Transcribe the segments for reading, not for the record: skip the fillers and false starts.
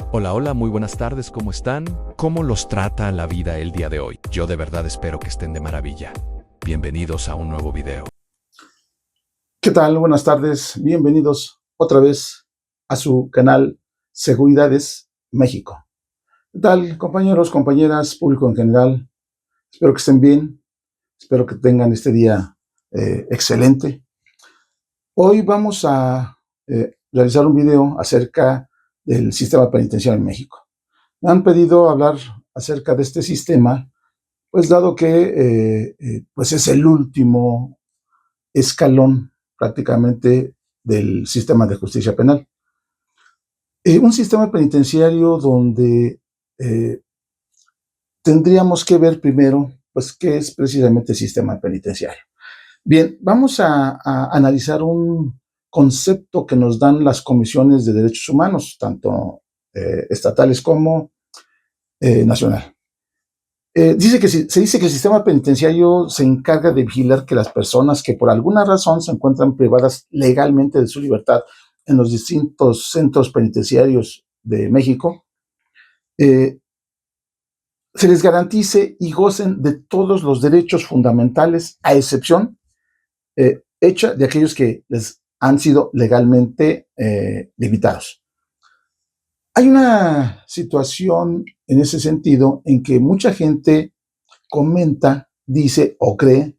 Hola, hola, muy buenas tardes, ¿cómo están? ¿Cómo los trata la vida el día de hoy? Yo de verdad espero que estén de maravilla. Bienvenidos a un nuevo video. ¿Qué tal? Buenas tardes. Bienvenidos otra vez a su canal Seguridades México. ¿Qué tal, compañeros, compañeras, público en general? Espero que estén bien. Espero que tengan este día excelente. Hoy vamos a realizar un video acerca del sistema penitenciario en México. Me han pedido hablar acerca de este sistema, pues dado que pues es el último escalón prácticamente del sistema de justicia penal. Un sistema penitenciario donde tendríamos que ver primero, pues, qué es precisamente el sistema penitenciario. Bien, vamos a analizar un concepto que nos dan las comisiones de derechos humanos, tanto estatales como nacional. Se dice que el sistema penitenciario se encarga de vigilar que las personas que por alguna razón se encuentran privadas legalmente de su libertad en los distintos centros penitenciarios de México, eh, se les garantice y gocen de todos los derechos fundamentales, a excepción hecha de aquellos que les han sido legalmente limitados. Hay una situación en ese sentido en que mucha gente comenta, dice o cree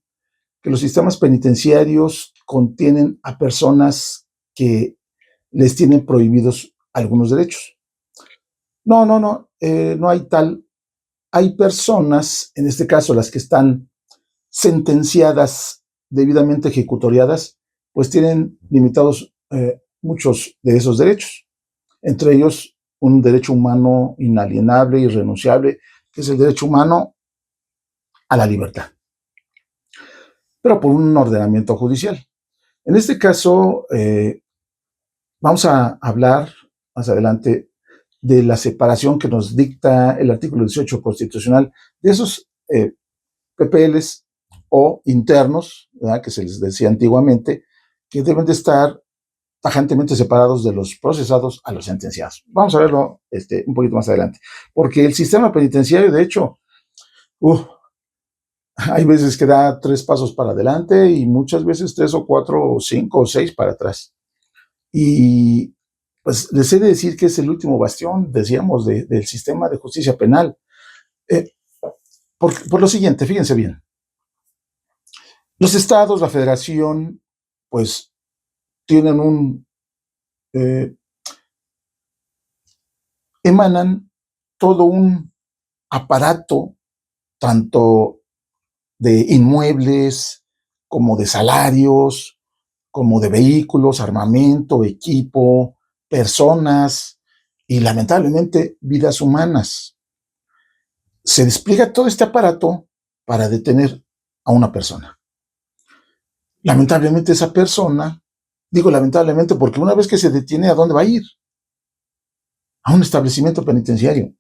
que los sistemas penitenciarios contienen a personas que les tienen prohibidos algunos derechos. No hay tal. Hay personas, en este caso las que están sentenciadas, debidamente ejecutoriadas, pues tienen limitados muchos de esos derechos, entre ellos un derecho humano inalienable, irrenunciable, que es el derecho humano a la libertad, pero por un ordenamiento judicial. En este caso, vamos a hablar más adelante de la separación que nos dicta el artículo 18 constitucional de esos PPLs o internos, ¿verdad?, que se les decía antiguamente, que deben de estar tajantemente separados de los procesados a los sentenciados. Vamos a verlo un poquito más adelante, porque el sistema penitenciario, de hecho, hay veces que da 3 pasos para adelante y muchas veces 3 o 4 o 5 o 6 para atrás. Y pues les he de decir que es el último bastión, decíamos, del sistema de justicia penal. Eh, por lo siguiente, fíjense bien, los estados, la federación, pues tienen eh, emanan todo un aparato, tanto de inmuebles como de salarios, como de vehículos, armamento, equipo, personas y lamentablemente vidas humanas. Se despliega todo este aparato para detener a una persona. Lamentablemente esa persona, digo lamentablemente porque una vez que se detiene, ¿a dónde va a ir? A un establecimiento penitenciario,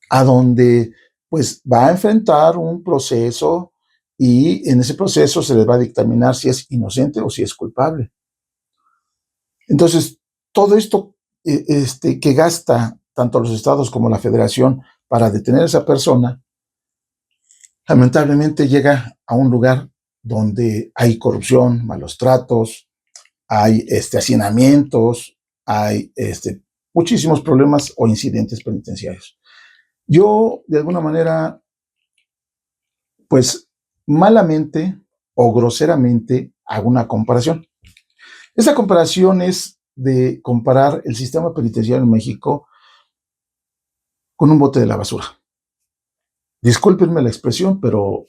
a donde pues va a enfrentar un proceso y en ese proceso se le va a dictaminar si es inocente o si es culpable. Entonces, todo esto que gasta tanto los estados como la federación para detener a esa persona, lamentablemente llega a un lugar donde hay corrupción, malos tratos, hay hacinamientos, hay muchísimos problemas o incidentes penitenciarios. Yo, de alguna manera, pues malamente o groseramente hago una comparación. Esa comparación es de comparar el sistema penitenciario en México con un bote de la basura. Discúlpenme la expresión, pero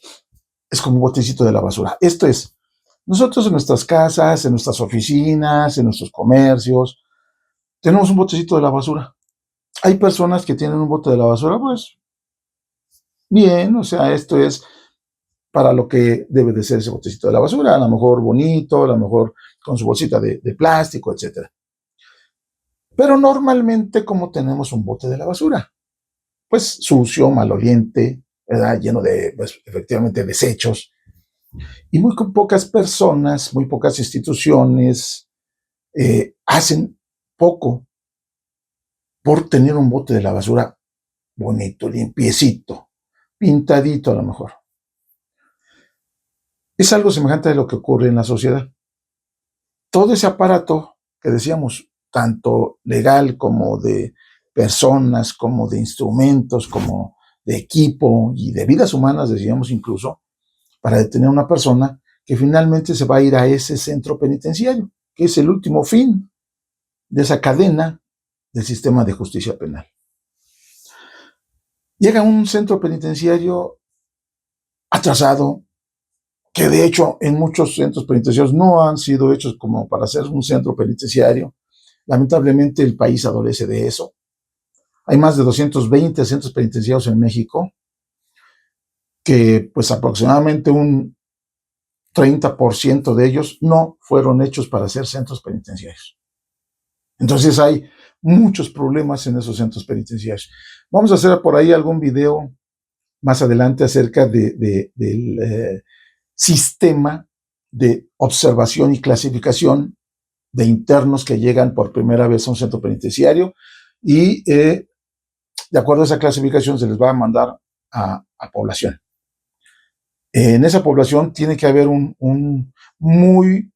es como un botecito de la basura. Esto es, nosotros en nuestras casas, en nuestras oficinas, en nuestros comercios, tenemos un botecito de la basura. Hay personas que tienen un bote de la basura, pues bien, o sea, esto es para lo que debe de ser ese botecito de la basura, a lo mejor bonito, a lo mejor con su bolsita de plástico, etcétera. Pero normalmente, como tenemos un bote de la basura, pues sucio, maloliente, ¿verdad?, lleno de, pues, efectivamente, desechos, y muy pocas personas, muy pocas instituciones hacen poco por tener un bote de la basura bonito, limpiecito, pintadito a lo mejor. Es algo semejante a lo que ocurre en la sociedad. Todo ese aparato que decíamos, tanto legal como de personas, como de instrumentos, como de equipo y de vidas humanas, decíamos incluso, para detener a una persona que finalmente se va a ir a ese centro penitenciario, que es el último fin de esa cadena del sistema de justicia penal. Llega a un centro penitenciario atrasado, que de hecho en muchos centros penitenciarios no han sido hechos como para ser un centro penitenciario. Lamentablemente el país adolece de eso. Hay más de 220 centros penitenciarios en México, que pues aproximadamente un 30% de ellos no fueron hechos para ser centros penitenciarios. Entonces hay muchos problemas en esos centros penitenciarios. Vamos a hacer por ahí algún video más adelante acerca del sistema de observación y clasificación de internos que llegan por primera vez a un centro penitenciario y de acuerdo a esa clasificación se les va a mandar a población. En esa población tiene que haber un muy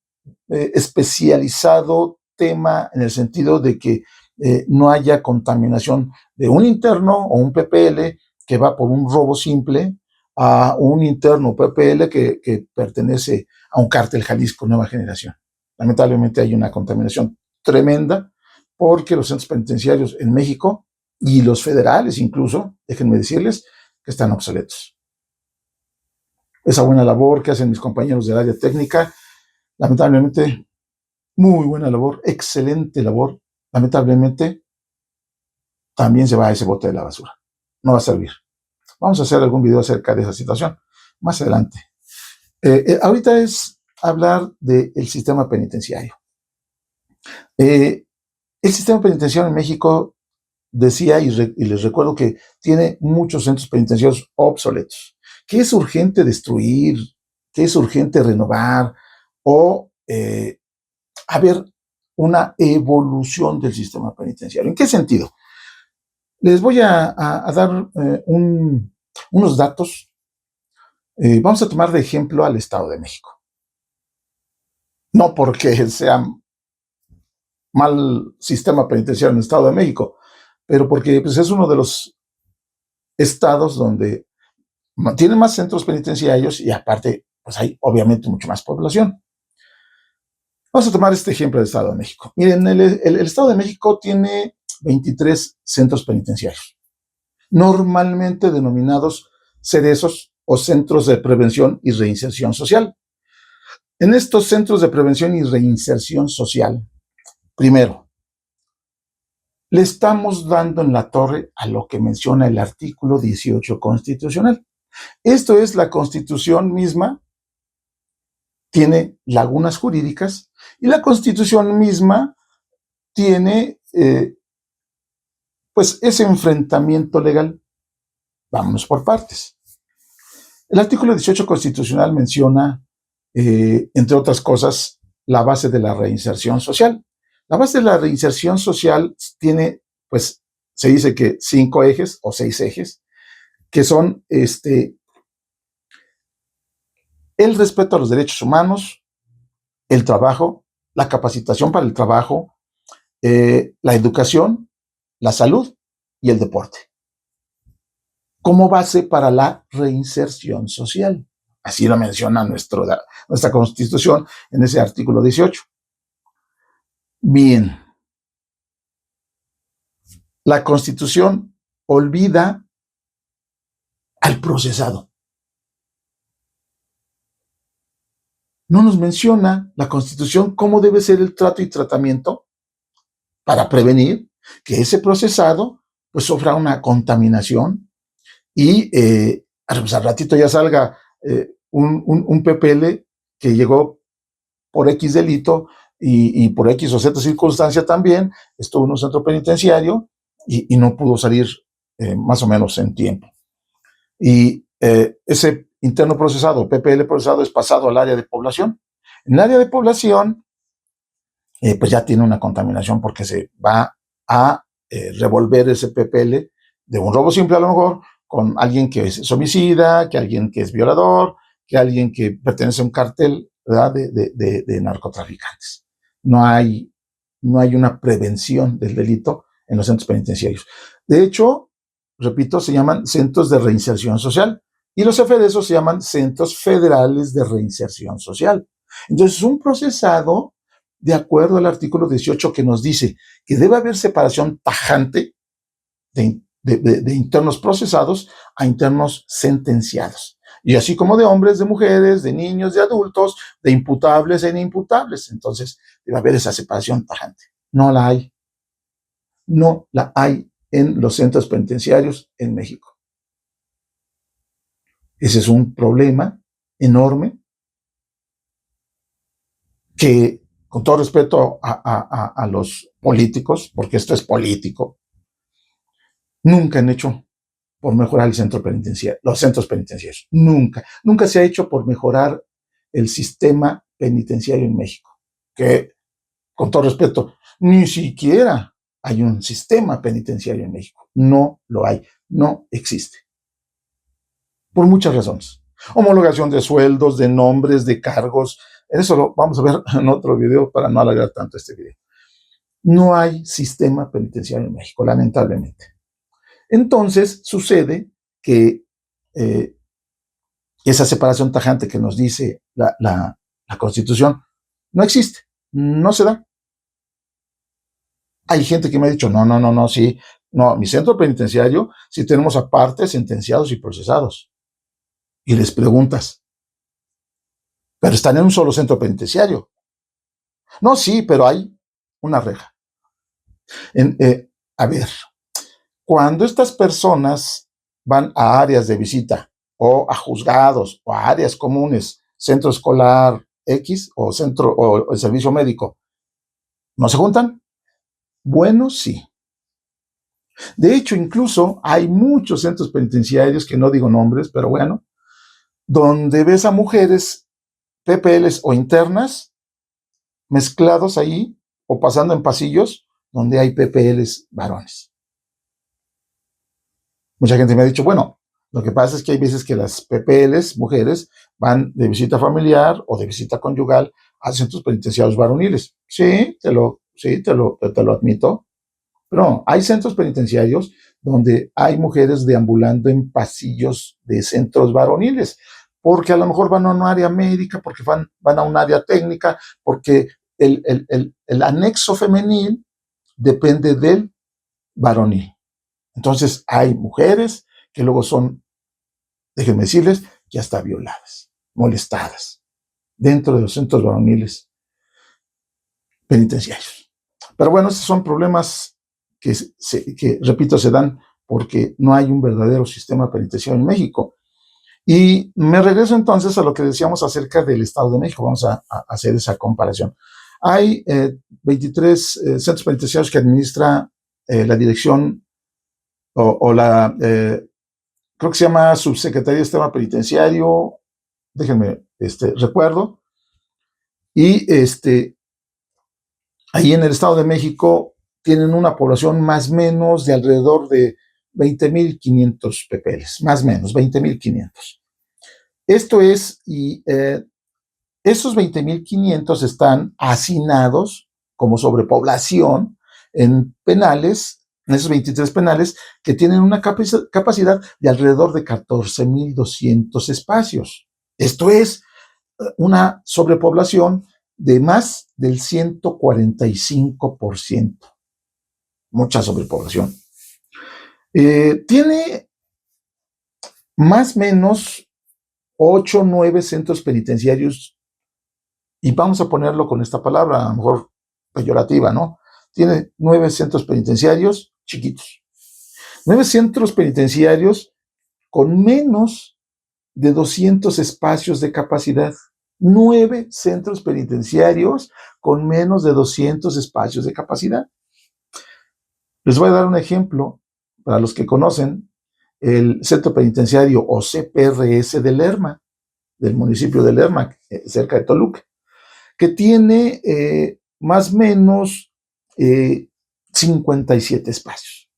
especializado tema en el sentido de que no haya contaminación de un interno o un PPL que va por un robo simple a un interno PPL que pertenece a un cártel Jalisco Nueva Generación. Lamentablemente hay una contaminación tremenda porque los centros penitenciarios en México y los federales incluso, déjenme decirles, que están obsoletos. Esa buena labor que hacen mis compañeros del área técnica, lamentablemente, muy buena labor, excelente labor, lamentablemente, también se va a ese bote de la basura. No va a servir. Vamos a hacer algún video acerca de esa situación más adelante. Ahorita es hablar del sistema penitenciario. El sistema penitenciario en México, decía y les recuerdo que tiene muchos centros penitenciarios obsoletos, que es urgente destruir, que es urgente renovar o haber una evolución del sistema penitenciario. ¿En qué sentido? Les voy a dar unos datos. Vamos a tomar de ejemplo al Estado de México. No porque sea mal sistema penitenciario en el Estado de México, pero porque pues, es uno de los estados donde tiene más centros penitenciarios y aparte pues hay obviamente mucho más población. Vamos a tomar este ejemplo del Estado de México. Miren, el Estado de México tiene 23 centros penitenciarios, normalmente denominados CEDESOS o Centros de Prevención y Reinserción Social. En estos centros de prevención y reinserción social, primero, le estamos dando en la torre a lo que menciona el artículo 18 constitucional. Esto es, la Constitución misma tiene lagunas jurídicas y la Constitución misma tiene pues ese enfrentamiento legal. Vámonos por partes. El artículo 18 constitucional menciona, entre otras cosas, la base de la reinserción social. La base de la reinserción social tiene, pues, se dice que 5 ejes o 6 ejes, que son el respeto a los derechos humanos, el trabajo, la capacitación para el trabajo, la educación, la salud y el deporte, como base para la reinserción social. Así lo menciona nuestra Constitución en ese artículo 18. Bien, la Constitución olvida al procesado. No nos menciona la Constitución cómo debe ser el trato y tratamiento para prevenir que ese procesado pues sufra una contaminación y pues al ratito ya salga un PPL que llegó por X delito y por X o Z circunstancia también, estuvo en un centro penitenciario y no pudo salir más o menos en tiempo. Y ese interno procesado, PPL procesado, es pasado al área de población. En el área de población, pues ya tiene una contaminación porque se va a revolver ese PPL de un robo simple a lo mejor con alguien que es homicida, que alguien que es violador, que alguien que pertenece a un cartel, ¿verdad?, de narcotraficantes. No hay una prevención del delito en los centros penitenciarios. De hecho, repito, se llaman centros de reinserción social y los FDesos se llaman centros federales de reinserción social. Entonces, un procesado, de acuerdo al artículo 18 que nos dice que debe haber separación tajante de internos procesados a internos sentenciados. Y así como de hombres, de mujeres, de niños, de adultos, de imputables e inimputables. Entonces, debe haber esa separación tajante. No la hay. No la hay en los centros penitenciarios en México. Ese es un problema enorme que, con todo respeto a los políticos, porque esto es político, nunca han hecho por mejorar el centro penitenciario, los centros penitenciarios. Nunca se ha hecho por mejorar el sistema penitenciario en México, que, con todo respeto, ni siquiera hay un sistema penitenciario en México. No lo hay, no existe. Por muchas razones. Homologación de sueldos, de nombres, de cargos. Eso lo vamos a ver en otro video para no alargar tanto este video. No hay sistema penitenciario en México, lamentablemente. Entonces sucede que esa separación tajante que nos dice la Constitución no existe, no se da. Hay gente que me ha dicho, no, sí, no, mi centro penitenciario sí tenemos aparte sentenciados y procesados. Y les preguntas, pero están en un solo centro penitenciario. No, sí, pero hay una reja. A ver, cuando estas personas van a áreas de visita o a juzgados o a áreas comunes, centro escolar X o centro o el servicio médico, ¿no se juntan? Bueno, sí. De hecho, incluso hay muchos centros penitenciarios, que no digo nombres, pero bueno, donde ves a mujeres PPLs o internas mezclados ahí o pasando en pasillos donde hay PPLs varones. Mucha gente me ha dicho, bueno, lo que pasa es que hay veces que las PPLs, mujeres, van de visita familiar o de visita conyugal a centros penitenciarios varoniles. Sí, te lo admito. Pero hay centros penitenciarios donde hay mujeres deambulando en pasillos de centros varoniles, porque a lo mejor van a un área médica, porque van a un área técnica, porque el anexo femenil depende del varonil. Entonces hay mujeres que luego son, déjenme decirles, que hasta violadas, molestadas, dentro de los centros varoniles penitenciarios. Pero bueno, estos son problemas que, repito, se dan porque no hay un verdadero sistema penitenciario en México. Y me regreso entonces a lo que decíamos acerca del Estado de México. Vamos a hacer esa comparación. Hay 23 centros penitenciarios que administra la dirección creo que se llama Subsecretaría de Sistema Penitenciario, déjenme, recuerdo. Y ahí en el Estado de México tienen una población más o menos de alrededor de 20,500 PPLs, más o menos, 20,500. Esto es, y esos 20,500 están hacinados como sobrepoblación en penales, en esos 23 penales, que tienen una capacidad de alrededor de 14,200 espacios. Esto es una sobrepoblación de más del 145%. Mucha sobrepoblación. Tiene más o menos 8 o 9 centros penitenciarios, y vamos a ponerlo con esta palabra, a lo mejor peyorativa, ¿no? Tiene 9 centros penitenciarios chiquitos. 9 centros penitenciarios con menos de 200 espacios de capacidad. 9 centros penitenciarios con menos de 200 espacios de capacidad. Les voy a dar un ejemplo para los que conocen el centro penitenciario o CPRS de Lerma, del municipio de Lerma, cerca de Toluca, que tiene más o menos 57 espacios.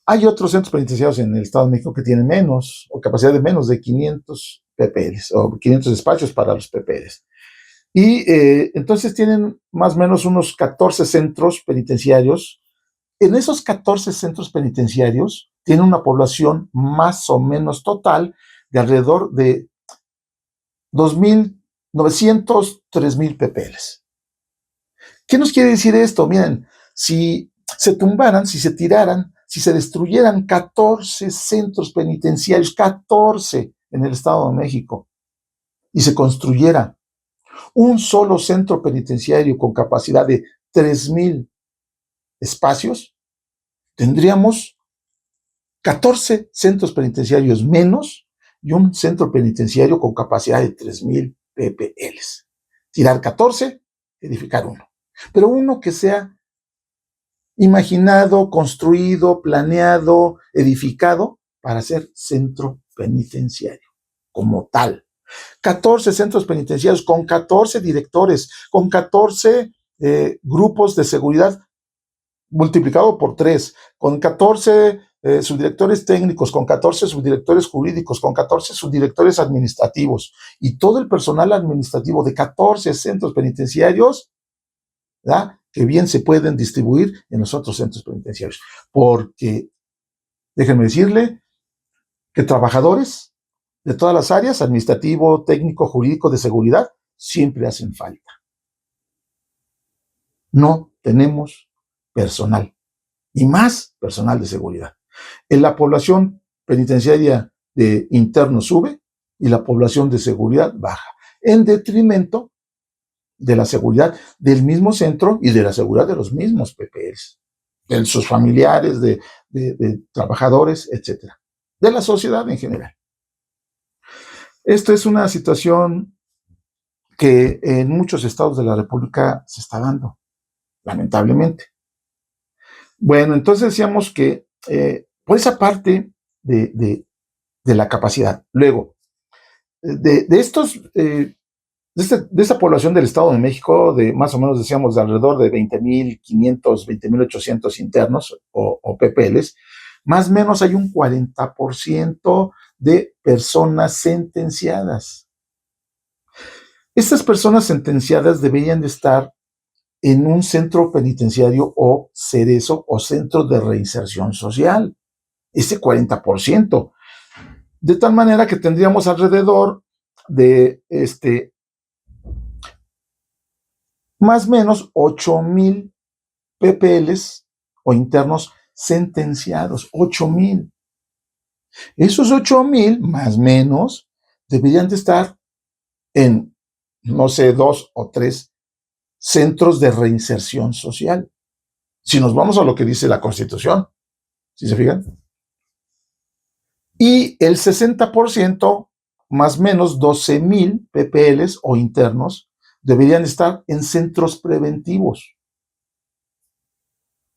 Hay otros centros penitenciarios en el Estado de México que tienen menos, o capacidad de menos de 500 PPLs, o 500 espacios para los PPLs. Y entonces tienen más o menos unos 14 centros penitenciarios. En esos 14 centros penitenciarios tienen una población más o menos total de alrededor de 2.900, 3.000 PPLs. ¿Qué nos quiere decir esto? Miren, si se tumbaran, si se tiraran, si se destruyeran 14 centros penitenciarios, 14 en el Estado de México, y se construyera un solo centro penitenciario con capacidad de 3.000 espacios, tendríamos 14 centros penitenciarios menos y un centro penitenciario con capacidad de 3.000 PPLs. Tirar 14, edificar uno. Pero uno que sea imaginado, construido, planeado, edificado para ser centro penitenciario como tal. 14 centros penitenciarios con 14 directores, con 14 grupos de seguridad multiplicado por 3, con 14 subdirectores técnicos, con 14 subdirectores jurídicos, con 14 subdirectores administrativos y todo el personal administrativo de 14 centros penitenciarios, ¿verdad?, que bien se pueden distribuir en los otros centros penitenciarios. Porque, déjenme decirle, que trabajadores de todas las áreas, administrativo, técnico, jurídico, de seguridad, siempre hacen falta. No tenemos personal, y más personal de seguridad. En la población penitenciaria de internos sube y la población de seguridad baja, en detrimento de la seguridad del mismo centro y de la seguridad de los mismos PPLs, de sus familiares, de trabajadores, etcétera, de la sociedad en general. Esta es una situación que en muchos estados de la República se está dando, lamentablemente. Bueno, entonces decíamos que por esa parte de la capacidad. Luego, de esta población del Estado de México, de más o menos decíamos de alrededor de 20.500, 20.800 internos o PPLs, más o menos hay un 40% de personas sentenciadas. Estas personas sentenciadas deberían de estar en un centro penitenciario o cerezo o centro de reinserción social, ese 40%. De tal manera que tendríamos alrededor de más o menos 8.000 PPLs o internos sentenciados, 8.000. Esos 8.000, más o menos, deberían de estar en, no sé, 2 o 3 centros de reinserción social. Si nos vamos a lo que dice la Constitución, ¿sí se fijan? Y el 60%, más o menos 12.000 PPLs o internos, deberían estar en centros preventivos,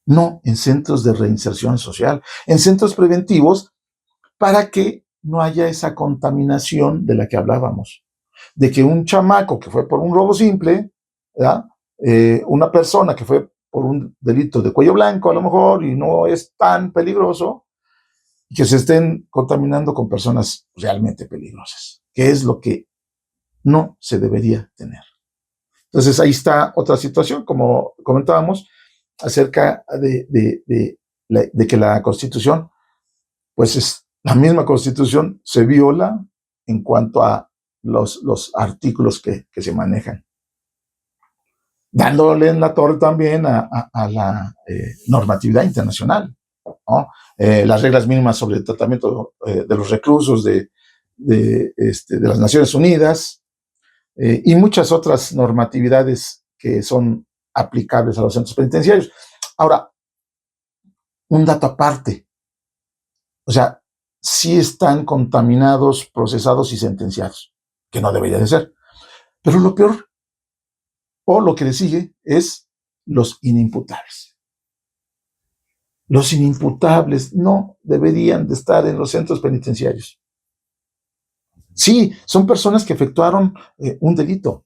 no en centros de reinserción social, en centros preventivos para que no haya esa contaminación de la que hablábamos, de que un chamaco que fue por un robo simple, ¿verdad?, una persona que fue por un delito de cuello blanco a lo mejor y no es tan peligroso, que se estén contaminando con personas realmente peligrosas, que es lo que no se debería tener. Entonces ahí está otra situación, como comentábamos, acerca de que la Constitución, pues es la misma Constitución, se viola en cuanto a los artículos que se manejan, dándole en la torre también a la normatividad internacional, ¿no? Las reglas mínimas sobre el tratamiento de los reclusos de las Naciones Unidas, y muchas otras normatividades que son aplicables a los centros penitenciarios. Ahora, un dato aparte, o sea, sí están contaminados, procesados y sentenciados, que no debería de ser. Pero lo peor, o lo que le sigue, es los inimputables. Los inimputables no deberían de estar en los centros penitenciarios. Sí, son personas que efectuaron un delito.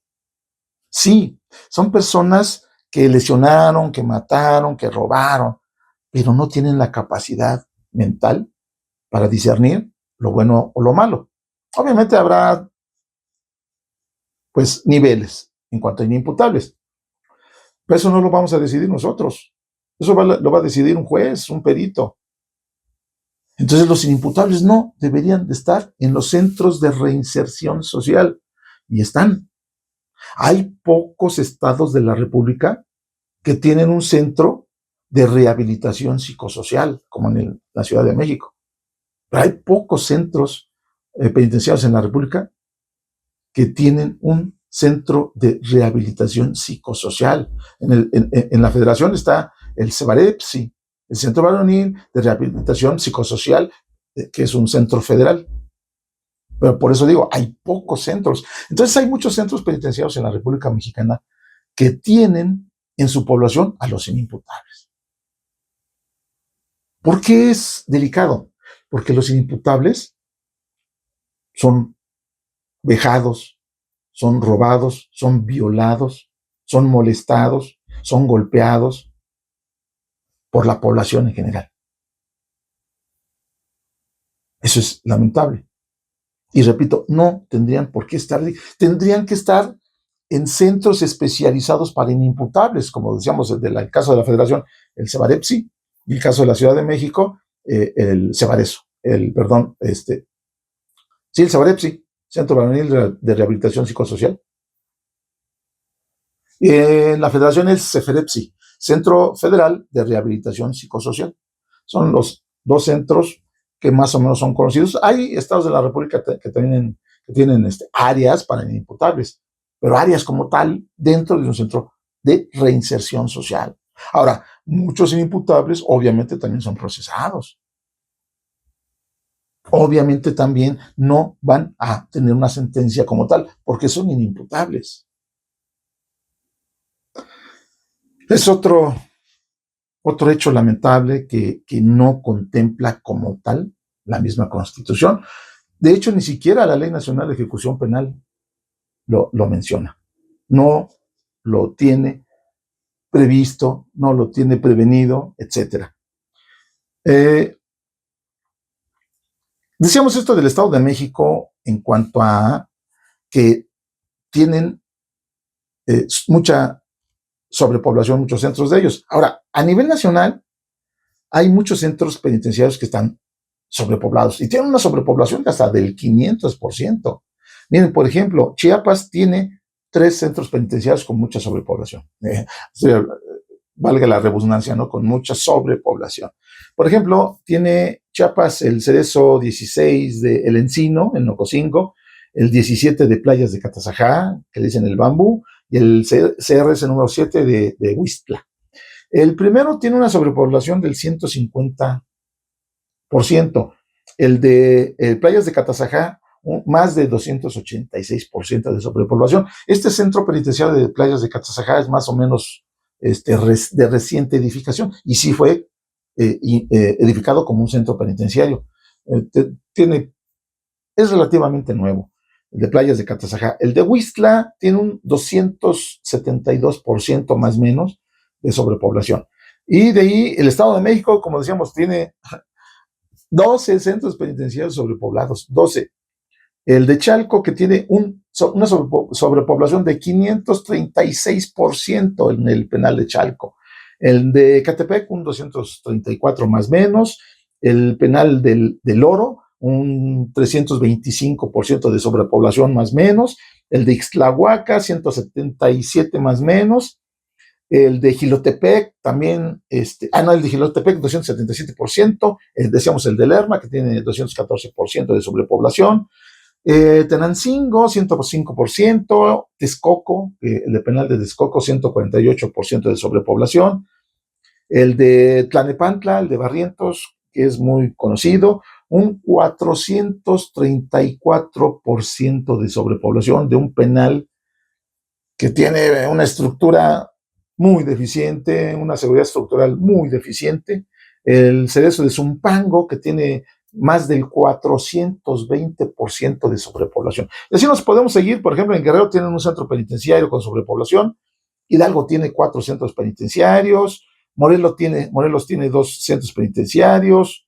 Sí, son personas que lesionaron, que mataron, que robaron, pero no tienen la capacidad mental para discernir lo bueno o lo malo. Obviamente habrá, pues, niveles en cuanto a inimputables, pero eso no lo vamos a decidir nosotros. Eso lo va a decidir un juez, un perito. Entonces los inimputables no deberían de estar en los centros de reinserción social, y están. Hay pocos estados de la República que tienen un centro de rehabilitación psicosocial, como en la Ciudad de México. Pero hay pocos centros penitenciarios en la República que tienen un centro de rehabilitación psicosocial. En la Federación está el CEBAREPSI, el Centro Varonil de Rehabilitación Psicosocial, que es un centro federal. Pero por eso digo, hay pocos centros. Entonces hay muchos centros penitenciarios en la República Mexicana que tienen en su población a los inimputables. ¿Por qué es delicado? Porque los inimputables son vejados, son robados, son violados, son molestados, son golpeados por la población en general. Eso es lamentable. Y repito, no tendrían por qué estar, tendrían que estar en centros especializados para inimputables, como decíamos, el caso de la Federación, el CEBAREPSI, y el caso de la Ciudad de México, el CEBARESO, el CEBAREPSI, Centro Varonil de Rehabilitación Psicosocial. La Federación es CEFEREPSI, Centro Federal de Rehabilitación Psicosocial. Son los dos centros que más o menos son conocidos. Hay estados de la República que tienen áreas para inimputables, pero áreas como tal dentro de un centro de reinserción social. Ahora, muchos inimputables obviamente también son procesados. Obviamente también no van a tener una sentencia como tal, porque son inimputables. Es otro hecho lamentable que no contempla como tal la misma Constitución. De hecho, ni siquiera la Ley Nacional de Ejecución Penal lo menciona. No lo tiene previsto, no lo tiene prevenido, etc. Decíamos esto del Estado de México en cuanto a que tienen mucha sobrepoblación, muchos centros de ellos. Ahora, a nivel nacional, hay muchos centros penitenciarios que están sobrepoblados y tienen una sobrepoblación hasta del 500%. Miren, por ejemplo, Chiapas tiene 3 centros penitenciarios con mucha sobrepoblación. Valga la redundancia, ¿no? Con mucha sobrepoblación. Por ejemplo, tiene Chiapas el Cerezo 16 de El Encino, en Ocosingo, el 17 de Playas de Catazajá, que le dicen el Bambú, y el CRS número 7 de Huistla. El primero tiene una sobrepoblación del 150%. El de Playas de Catazajá, más de 286% de sobrepoblación. Este centro penitenciario de Playas de Catazajá es más o menos de reciente edificación, y sí fue edificado como un centro penitenciario. Es relativamente nuevo, el de Playas de Catazajá. El de Huistla tiene un 272% más o menos de sobrepoblación. Y de ahí el Estado de México, como decíamos, tiene 12 centros penitenciarios sobrepoblados, 12. El de Chalco, que tiene una sobrepoblación de 536% en el penal de Chalco. El de Ecatepec, un 234 más o menos. El penal del Oro, un 325% de sobrepoblación más o menos. El de Ixtlahuaca, 177 más o menos. El de Jilotepec también, el de Jilotepec 277%, decíamos el de Lerma, que tiene 214% de sobrepoblación. Tenancingo, 105%, Texcoco, el de penal de Texcoco, 148% de sobrepoblación. El de Tlanepantla, el de Barrientos, que es muy conocido, un 434% de sobrepoblación de un penal que tiene una estructura muy deficiente, una seguridad estructural muy deficiente. El Cerezo de Zumpango, que tiene más del 420% de sobrepoblación. Y así nos podemos seguir. Por ejemplo, en Guerrero tienen un centro penitenciario con sobrepoblación. Hidalgo tiene 4 centros penitenciarios, Morelos tiene 2 centros penitenciarios,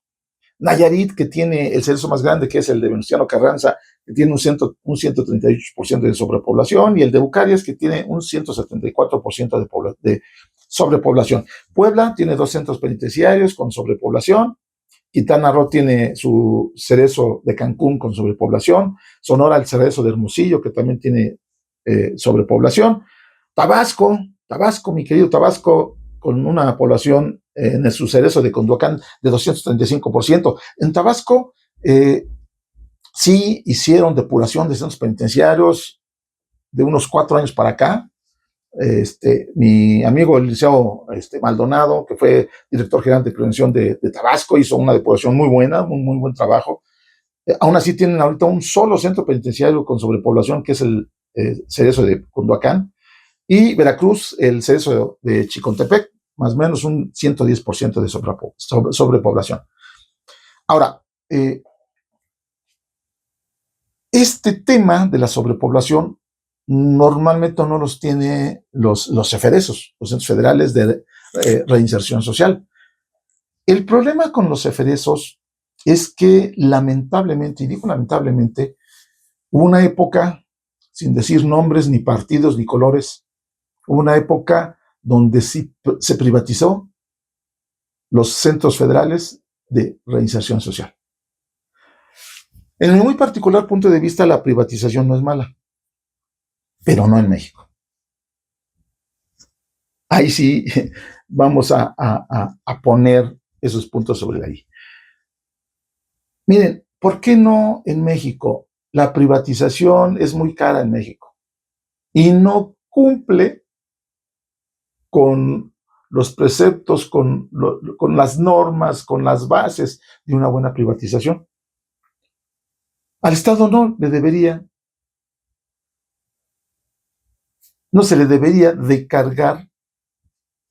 Nayarit, que tiene el censo más grande, que es el de Venustiano Carranza, que tiene un 138% de sobrepoblación, y el de Bucarias, que tiene un 174% de sobrepoblación. Puebla tiene 2 centros penitenciarios con sobrepoblación, Quintana Roo tiene su Cerezo de Cancún con sobrepoblación, Sonora el Cerezo de Hermosillo, que también tiene sobrepoblación, Tabasco, mi querido Tabasco, con una población en el Cerezo de Conduacán de 235%. En Tabasco sí hicieron depuración de centros penitenciarios de unos 4 años para acá. Mi amigo el Liceo Maldonado, que fue director general de prevención de Tabasco, hizo una depuración muy buena, muy buen trabajo. Aún así tienen ahorita un solo centro penitenciario con sobrepoblación, que es el Cerezo de Cunduacán, y Veracruz, el Cerezo de Chicontepec, más o menos un 110% de sobrepoblación. Ahora, este tema de la sobrepoblación normalmente no los tiene los CFDESOS, los Centros Federales de Reinserción Social. El problema con los CFDESOS es que lamentablemente, y digo lamentablemente, hubo una época, sin decir nombres, ni partidos, ni colores, hubo una época donde sí se privatizó los Centros Federales de Reinserción Social. En mi muy particular punto de vista, la privatización no es mala, pero no en México. Ahí sí vamos a poner esos puntos sobre la I. Miren, ¿por qué no en México? La privatización es muy cara en México y no cumple con los preceptos, con las normas, con las bases de una buena privatización. Al Estado no se le debería de cargar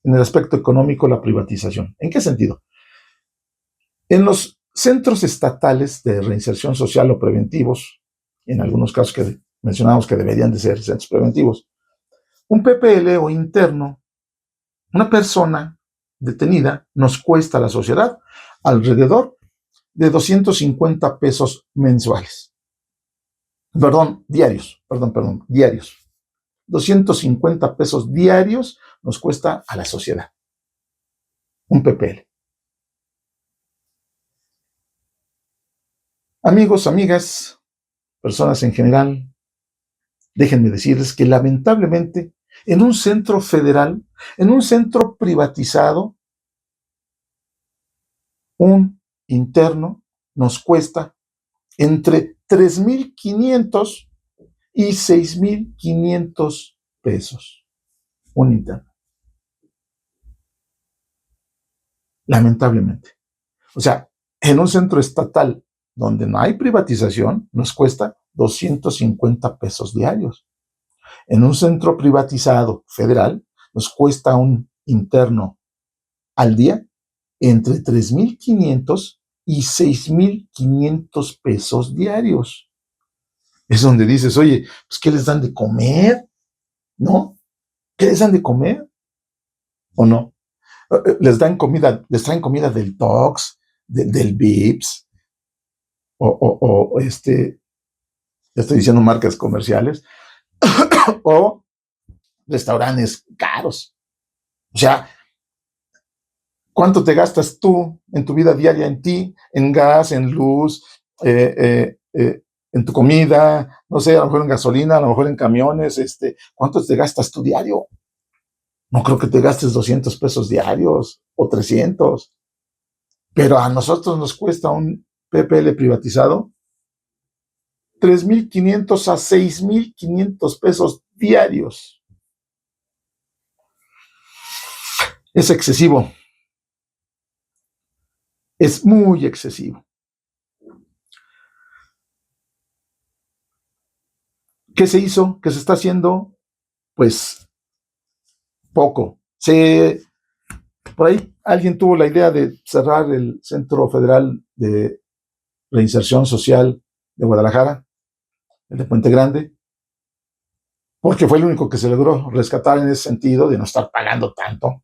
en el aspecto económico la privatización. ¿En qué sentido? En los centros estatales de reinserción social o preventivos, en algunos casos que mencionamos que deberían de ser centros preventivos, un PPL o interno, una persona detenida, nos cuesta a la sociedad alrededor de 250 pesos mensuales. Diarios. 250 pesos diarios nos cuesta a la sociedad un PPL. Amigos, amigas, personas en general, déjenme decirles que lamentablemente en un centro federal, en un centro privatizado, un interno nos cuesta entre 3,500 y 6,500 pesos. Un interno. Lamentablemente. O sea, en un centro estatal donde no hay privatización, nos cuesta 250 pesos diarios. En un centro privatizado federal, nos cuesta un interno al día entre 3,500 y 6,500 pesos diarios. Es donde dices, oye, pues ¿qué les dan de comer? ¿No? ¿Qué les dan de comer? ¿O no? Les traen comida del Tox, del Vips, ya estoy diciendo marcas comerciales, o restaurantes caros. O sea, ¿cuánto te gastas tú en tu vida diaria en ti, en gas, en luz, en tu comida, no sé, a lo mejor en gasolina, a lo mejor en camiones? ¿Cuánto te gastas tú diario? No creo que te gastes 200 pesos diarios o 300. Pero a nosotros nos cuesta un PPL privatizado 3,500 a 6,500 pesos diarios. Es excesivo. Es muy excesivo. ¿Qué se hizo? ¿Qué se está haciendo? Pues poco. Por ahí alguien tuvo la idea de cerrar el Centro Federal de Reinserción Social de Guadalajara, el de Puente Grande. porque fue el único que se logró rescatar en ese sentido de no estar pagando tanto.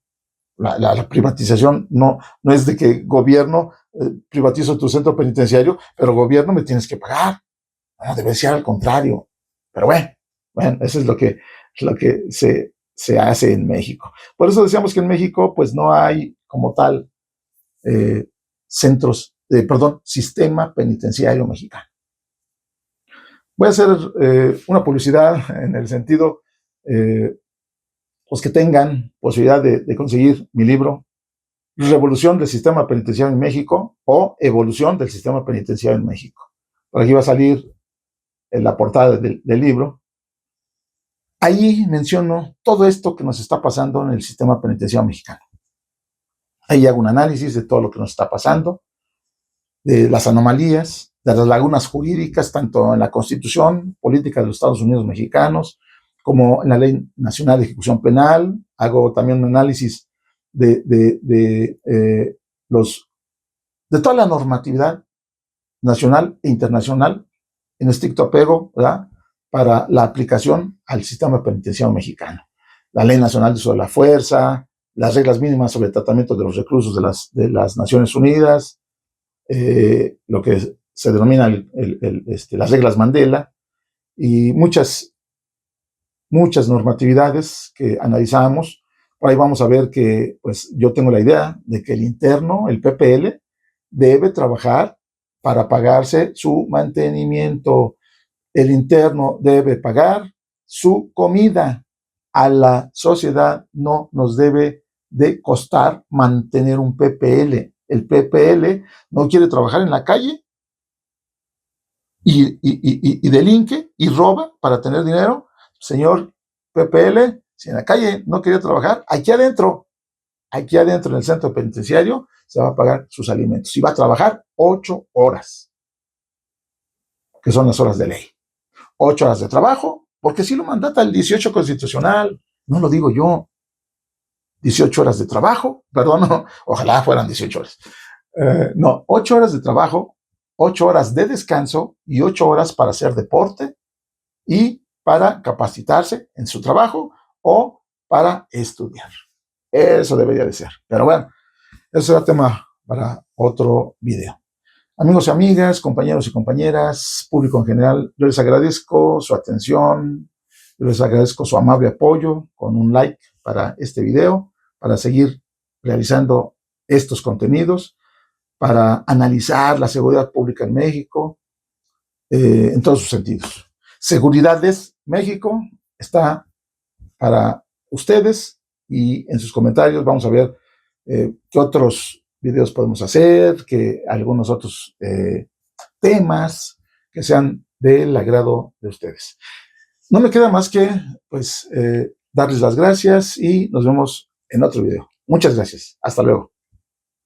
La privatización no es de que gobierno privatizo tu centro penitenciario, pero gobierno me tienes que pagar. No, debe ser al contrario. Pero bueno, eso es lo que se hace en México. Por eso decíamos que en México pues no hay como tal sistema penitenciario mexicano. Voy a hacer una publicidad en el sentido, pues que tengan posibilidad de conseguir mi libro, Revolución del Sistema Penitenciario en México o Evolución del Sistema Penitenciario en México. Por aquí va a salir en la portada del libro. Ahí menciono todo esto que nos está pasando en el sistema penitenciario mexicano. Ahí hago un análisis de todo lo que nos está pasando, de las anomalías, de las lagunas jurídicas, tanto en la Constitución Política de los Estados Unidos Mexicanos, como en la Ley Nacional de Ejecución Penal. Hago también un análisis de toda la normatividad nacional e internacional en estricto apego, ¿verdad?, para la aplicación al sistema penitenciario mexicano. La Ley Nacional de Uso de la Fuerza, las reglas mínimas sobre el tratamiento de los reclusos de las Naciones Unidas, lo que se denomina las reglas Mandela, y muchas normatividades que analizamos. Por ahí vamos a ver que pues yo tengo la idea de que el interno, el PPL, debe trabajar para pagarse su mantenimiento. El interno debe pagar su comida. A la sociedad no nos debe de costar mantener un PPL. El PPL no quiere trabajar en la calle y delinque y roba para tener dinero. Señor PPL, si en la calle no quería trabajar, aquí adentro en el centro penitenciario, se va a pagar sus alimentos y va a trabajar 8 horas, que son las horas de ley. 8 horas de trabajo, porque si lo mandata el 18 constitucional, no lo digo yo. 18 horas de trabajo, perdón, no, ojalá fueran 18 horas. No, 8 horas de trabajo, 8 horas de descanso y 8 horas para hacer deporte y para capacitarse en su trabajo o para estudiar. Eso debería de ser. Pero bueno, eso será tema para otro video. Amigos y amigas, compañeros y compañeras, público en general, yo les agradezco su atención, yo les agradezco su amable apoyo con un like para este video, para seguir realizando estos contenidos, para analizar la seguridad pública en México, en todos sus sentidos. Seguridades México está para ustedes y en sus comentarios vamos a ver qué otros videos podemos hacer, que algunos otros temas que sean del agrado de ustedes. No me queda más que pues darles las gracias y nos vemos en otro video. Muchas gracias. Hasta luego.